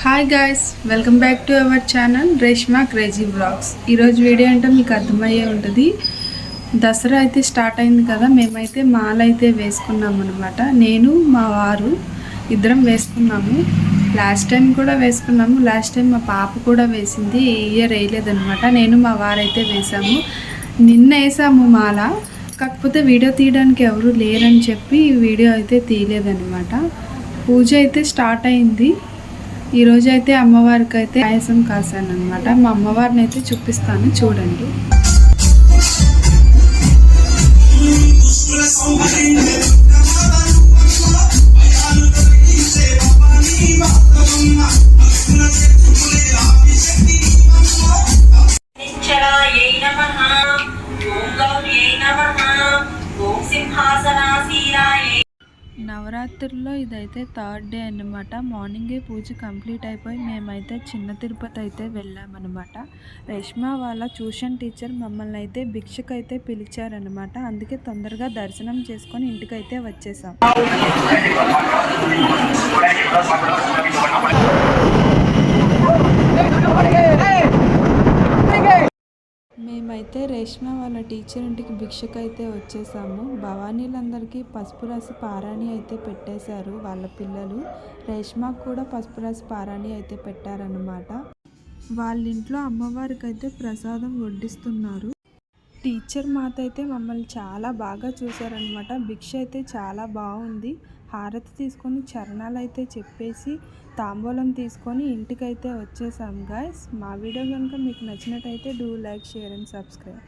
Hi guys, welcome back to our channel Reshma crazy vlogs. ఈరోజు video అంటే మీకు అర్థమయ్యే ఉంటుంది. దసరా అయితే స్టార్ట్ అయింది కదా, మేమైతే మాల అయితే వేసుకున్నాము అనమాట. నేను మా వారు ఇద్దరం వేసుకున్నాము. లాస్ట్ టైం కూడా వేసుకున్నాము. లాస్ట్ టైం మా పాప కూడా వేసింది, ఈ ఇయర్ వేయలేదనమాట. నేను మా వారైతే వేసాము. నిన్న వేసాము మాల, కాకపోతే వీడియో తీయడానికి ఎవరు లేరని చెప్పి వీడియో అయితే తీయలేదనమాట. పూజ అయితే స్టార్ట్ అయింది. ఈరోజు అయితే అమ్మవారికి అయితే పాయసం కాసాను అనమాట. మా అమ్మవారిని అయితే చూపిస్తాను, చూడండి. నవరాత్రుల్లో ఇదైతే థర్డ్ డే అన్నమాట. మార్నింగే పూజ కంప్లీట్ అయిపోయి మేమైతే చిన్న తిరుపతి అయితే వెళ్ళామన్నమాట. రేష్మా వాళ్ళ ట్యూషన్ టీచర్ మమ్మల్ని అయితే భిక్షకైతే పిలిచారనమాట. అందుకే తొందరగా దర్శనం చేసుకొని ఇంటికైతే వచ్చేసాం. మేమైతే రేష్మా వాళ్ళ టీచర్ ఇంటికి భిక్షకైతే వచ్చేసాము. భవానీలందరికీ పసుపు రాసి పారాణి అయితే పెట్టేశారు వాళ్ళ పిల్లలు. రేష్మాకు కూడా పసుపు రాసి పారాణి అయితే పెట్టారన్నమాట. వాళ్ళ ఇంట్లో అమ్మవారికి అయితే ప్రసాదం వడ్డిస్తున్నారు. టీచర్ మాత అయితే మమ్మల్ని చాలా బాగా చూశారనమాట. భిక్ష అయితే చాలా బాగుంది. హారతి తీసుకొని చరణాలు అయితే చెప్పేసి తాంబూలం తీసుకొని ఇంటికైతే వచ్చేసాం గాయస్. మా వీడియో కనుక మీకు నచ్చినట్టయితే do like, share and subscribe.